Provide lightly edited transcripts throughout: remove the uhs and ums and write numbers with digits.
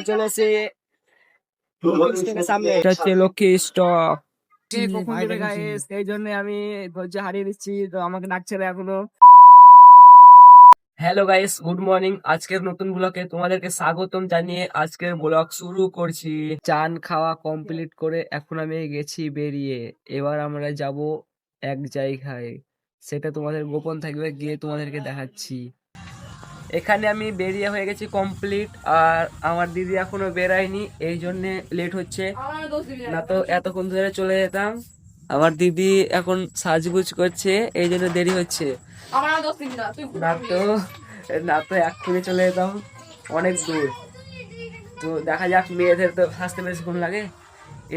চলে এসে সামনে হচ্ছে লক্ষ্মী স্টক। কখন দেবে গাইস, এই জন্য আমি ধৈর্য হারিয়ে দিচ্ছি, তো আমাকে ডাকছে না এখনো। Hello guys, good morning. আজকের নতুন ব্লগে তোমাদেরকে স্বাগতম জানিয়ে আজকের ব্লগ শুরু করছি। চান খাওয়া কমপ্লিট করে এখন আমি গেছি বেরিয়ে। এবার আমরা যাব এক জায়গায়, সেটা তোমাদের গোপন থাকবে, গিয়ে তোমাদেরকে দেখাচ্ছি। এখানে আমি বেরিয়ে হয়ে গেছি কমপ্লিট, আর আমার দিদি এখনো বেরায়নি, এই জন্য লেট হচ্ছে, না তো এতক্ষণ ধরে চলে যেতাম। আমার দিদি এখন সাজগুজ করছে, এই জন্য দেরি হচ্ছে, না তো এক্ষুনি চলে যেতাম, অনেক দূর। তো দেখা যাক, মেয়েদের তো সাজতে বেশিক্ষণ লাগে,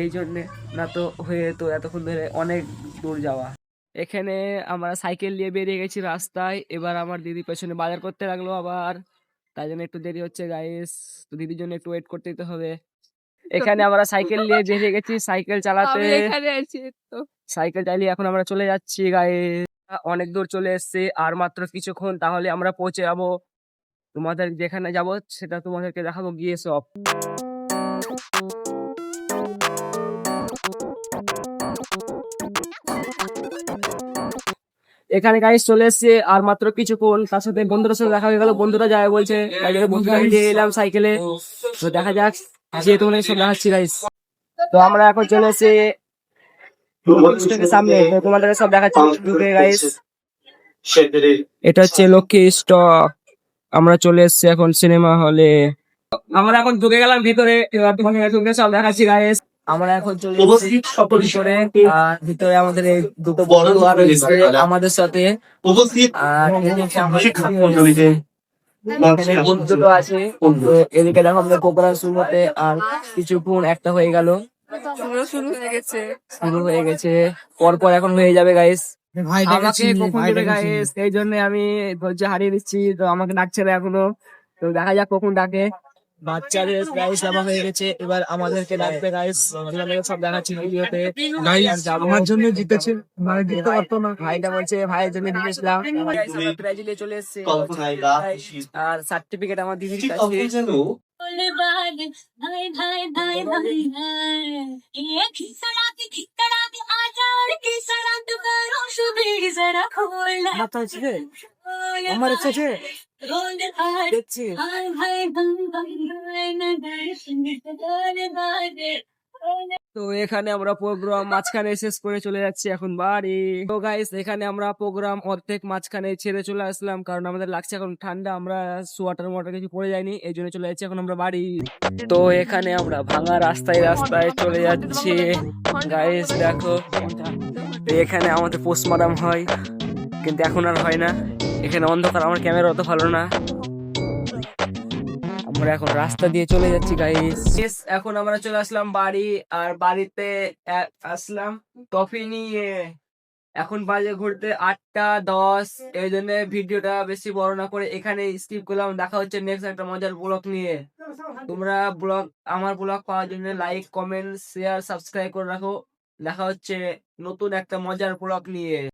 এই জন্যে, না তো হয়ে যেত এতক্ষণ ধরে অনেক দূর যাওয়া। এখানে আমরা সাইকেল নিয়ে বেরিয়ে গেছি রাস্তায়। এবার আমার দিদি পেছনে বাজার করতে লাগলো আবার, তাই জন্য একটু দেরি হচ্ছে গাইস। তো দিদির জন্য একটু ওয়েট করতে দিতে হবে। এখানে আমরা সাইকেল নিয়ে বেরিয়ে গেছি সাইকেল চালাতে। সাইকেল চালিয়ে এখন আমরা চলে যাচ্ছি গাইস। অনেক দূর চলে এসেছি, আর মাত্র কিছুক্ষণ তাহলে আমরা পৌঁছে যাবো। তোমাদের যেখানে যাব সেটা তোমাদেরকে দেখাবো গিয়ে সব। এখানে গাইস চলে এসছে, আর মাত্র কিছুক্ষণ, তার সাথে বন্ধুদের সাথে দেখা হয়ে গেল। বন্ধুরা যায় বলছে, বন্ধুরা নিয়ে এলাম সাইকেলে। তো দেখা যাক, যে তোমাদের সব দেখাচ্ছি গাইস। তো আমরা এখন চলে এসেছি সামনে, তো তোমাদের সব দেখাচ্ছি গাইস। এটা হচ্ছে লক্ষ্মী স্টক। আমরা চলে এসেছি এখন সিনেমা হলে। আমরা এখন ঢুকে গেলাম ভিতরে, এবার তোমাদের সব দেখাচ্ছি গাইস। আমরা এখন চলে এসেছি ভিতরে, আর ভিতরে আমাদের এই দুটো বড় আমাদের সাথে, আর দুটো আছে। এদিকে দেখো আমাদের প্রোগ্রাম শুরু হতে আর কিছুক্ষণ একটা হয়ে গেল, শুরু হয়ে গেছে, পরপর এখন হয়ে যাবে গাইস। আমাকে কখন দেবে গাইস, এই জন্য আমি ধৈর্য হারিয়ে দিচ্ছি, তো আমাকে ডাকছে না এখনো। তো দেখা যাক কখন ডাকে। বাচ্চাদের গাইস নামা হয়ে গেছে, এবার আমাদেরকে ডাকবে গাইস। সব দেখাচ্ছি ভিডিওতে। আমার জন্য জিতেছে, মানে জিততে পারতো না। ভাইটা বলছে ভাইয়ের জন্য জিতেছিলাম। ব্রাজিলে চলে এসেছে, আর সার্টিফিকেট আমার দিদির কাছে। আমার ইচ্ছে দেখছি। তো এখানে আমরা প্রোগ্রাম মাঝখানে শেষ করে চলে যাচ্ছি এখন বাড়ি। তো গাইস, এখানে আমরা প্রোগ্রাম অর্ধেক মাঝখানে ছেড়ে চলে আসলাম, কারণ আমাদের লাগছে এখন ঠান্ডা। আমরা সোয়াটার মোয়াটার কিছু পরে যাইনি, এই জন্য চলে যাচ্ছি এখন আমরা বাড়ি। তো এখানে আমরা ভাঙা রাস্তায় রাস্তায় চলে যাচ্ছি গাইস, দেখো। এখানে আমাদের পোস্টমর্টম হয়, কিন্তু এখন আর হয় না। এখানে অন্ধকার, আমার ক্যামেরা অত ভালো না। আমরা এখন রাস্তা দিয়ে চলে যাচ্ছি গাইস। এখন আমরা চলে আসলাম বাড়ি, আর বাড়িতে আসলাম টফি নিয়ে। এখন বাজে ঘুরতে 8টা 10, এই জন্য ভিডিওটা বেশি বড় না করে এখানে স্কিপ করলাম। দেখা হচ্ছে নেক্সট একটা মজার ব্লগ নিয়ে। তোমরা আমার ব্লগ পাওয়ার জন্য লাইক, কমেন্ট, শেয়ার, সাবস্ক্রাইব করে রাখো। দেখা হচ্ছে নতুন একটা মজার ব্লগ নিয়ে।